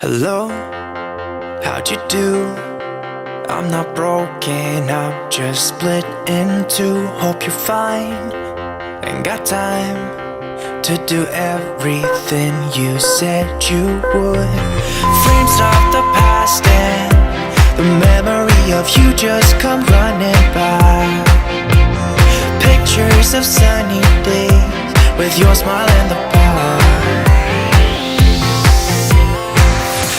Hello, how'd you do? I'm not broken, I'm just split in two. Hope you're fine, ain't got time to do everything you said you would. Frames of the past and the memory of you just come running by. Pictures of sunny days with your smile and the bar.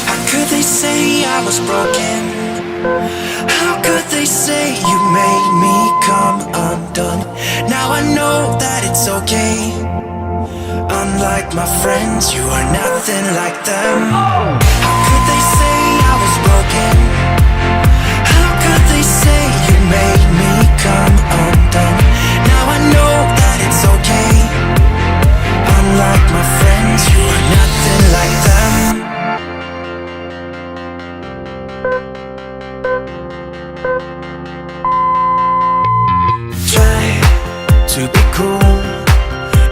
How could they say I was broken? How could they say you made me come undone? Now I know that it's okay. Unlike my friends, you are nothing like them. How could they say I was broken? How could they say you made me come undone? Now I know that it's okay. Unlike my friends, you are nothing like them. Try to be cool,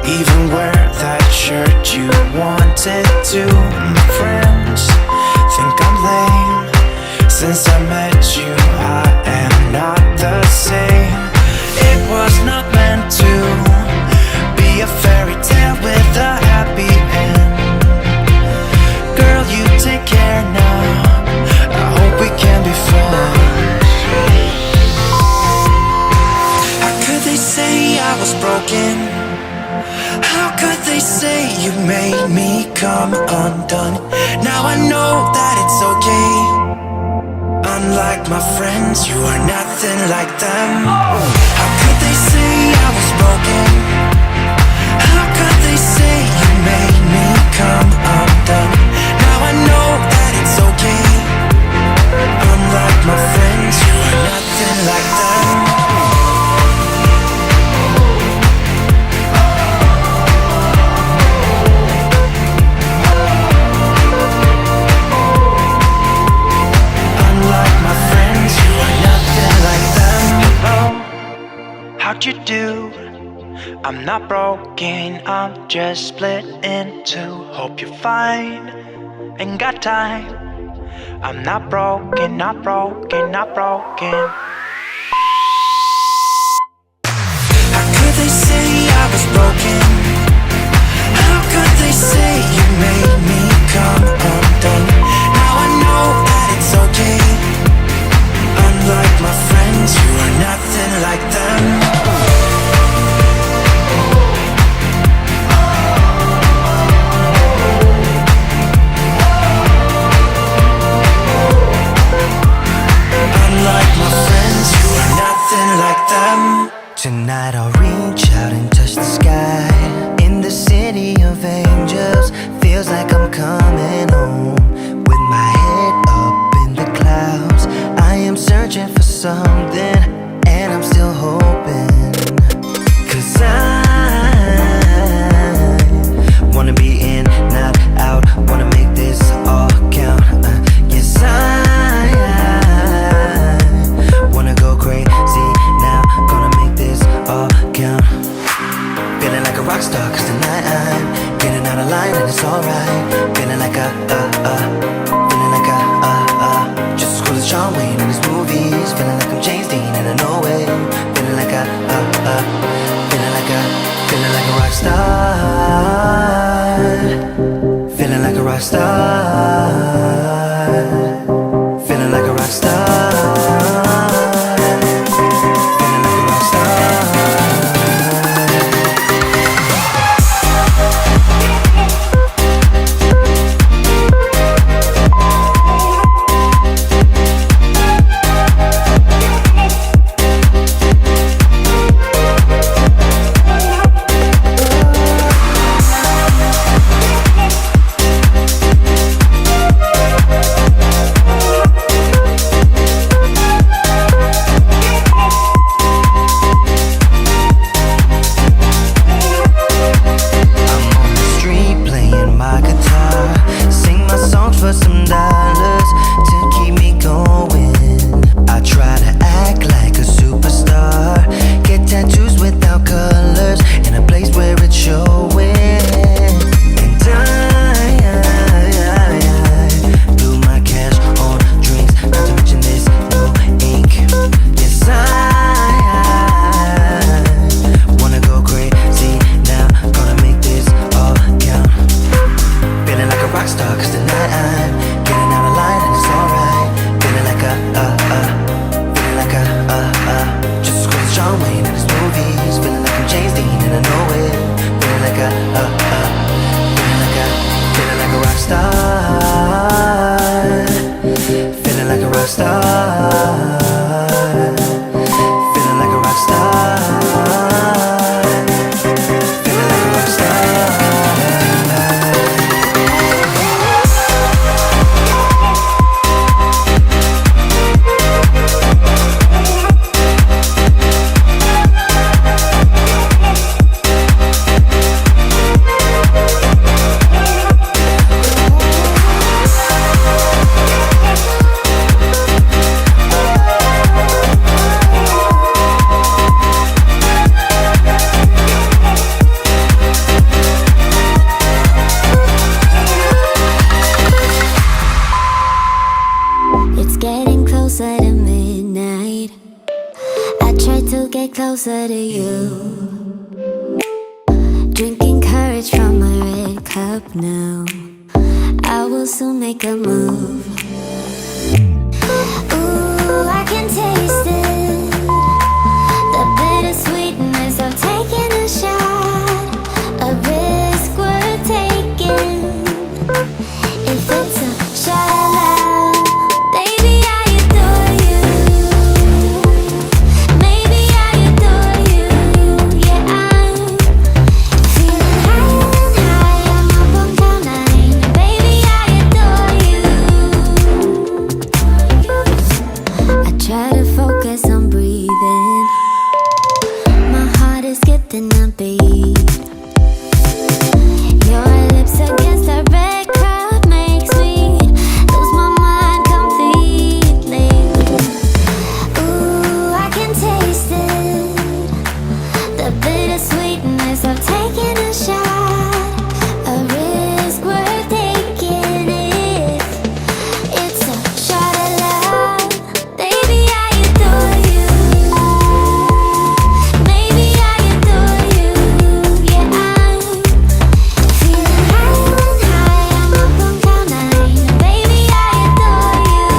even wear that shirt you wanted to. My friends think I'm lame. Since I met you, I am not the same. It was not meant to be a fairy tale with a happy end. Girl, you take care now, I hope we can be friends. How could they say I was broken? How could they say you made me come undone? Now I know that it's okay. Unlike my friends, you are nothing like them. How could they say I was broken? How could they say you made me come undone? Now I know that it's okay. Unlike my friends, you are nothing like them. How'd you do? I'm not broken, I'm just split in two. Hope you're fine, ain't got time. I'm not broken, not broken, not broken. How could they say I was broken? How could they say you made me come undone? Now I know that it's okay. Unlike my friends, you are nothing like them. Unlike my friends, you are nothing like them. Tonight I'll reach out and touch the sky. In the city of angels, feels like I'm coming home. With my head up in the clouds, I am searching for something, and I'm still hoping. 'Cause I wanna be in, not out, wanna make this all count. Yes, I wanna go crazy now, gonna make this all count. Feeling like a rock star, 'cause tonight I'm getting out of line and it's alright. Feeling like feeling like just as cool as John Wayne in his movies. Feeling like I'm James Dean and I know it. Feeling like feeling like a rock star. Feeling like a rock star. Feeling like a rock star. Feeling like a rock star. star. Feeling like a rock star. Feeling like a rock star. Closer to you, drinking courage from my red cup now. I will soon make a move. Ooh, I can taste it, the bittersweetness of taking a shot, a risk worth taking. If it's a shot of love, baby, I adore you. Maybe I adore you. Yeah, I'm feeling higher and higher. I'm up on cloud nine. Baby, I adore you. I try to focus on breathing. My heart is skipping a beat. Your lips against a red cup makes me lose my mind completely. Ooh, I can taste it, the bittersweetness of taking a shot, a risk worth taking. If it's a shot of love, baby, I adore you. Maybe I adore you. Yeah, I'm feeling higher and higher. I'm up on cloud nine. Baby, I adore you.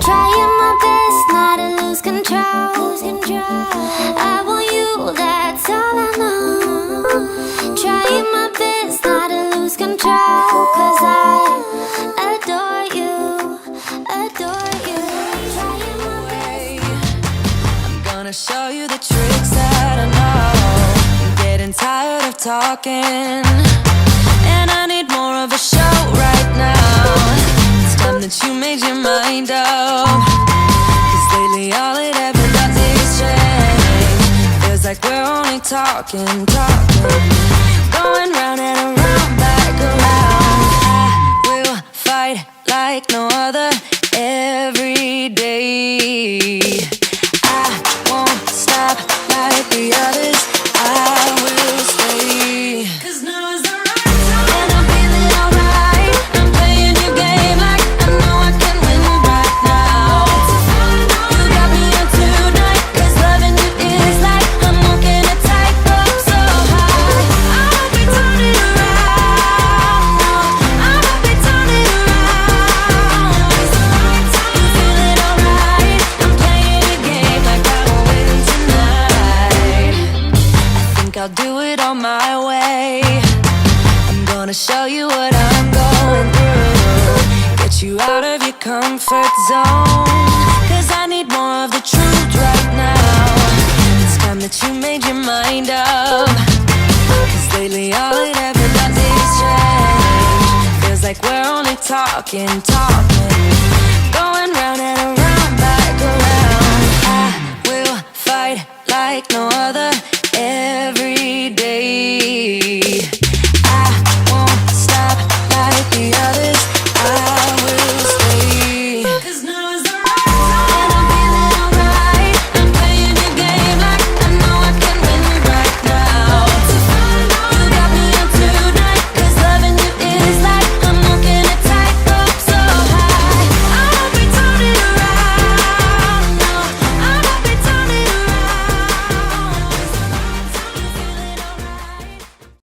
Trying my best not to lose control. I want you, that's all I know. Trying my best not to lose control, 'cause I adore you, adore you. Trying my best. I'm gonna show you the tricks that I know. I'm getting tired of talking, and I need more of a show right now. It's time that you made your mind up, 'cause lately all it ever does is change. Feels like we're only talking, going round and around, back around. I will fight like no other every day. I won't stop like the others. I will stay. 'Cause now is the right time, and I'm feeling alright. I'm playing your game like I know I can win right now. You got me on tonight, 'cause loving you is like I'm walking a tightrope so high. I'll be turning around. No, I'll be turning around. It's the right time. You feeling alright? I'm playing your game like I will win tonight. I think I'll do it on my way. I'm gonna show you what I'm going through, get you out of your comfort zone, 'cause I need more of the truth right now. It's time that you made your mind up, 'cause lately all it ever does is change. Feels like we're only talking.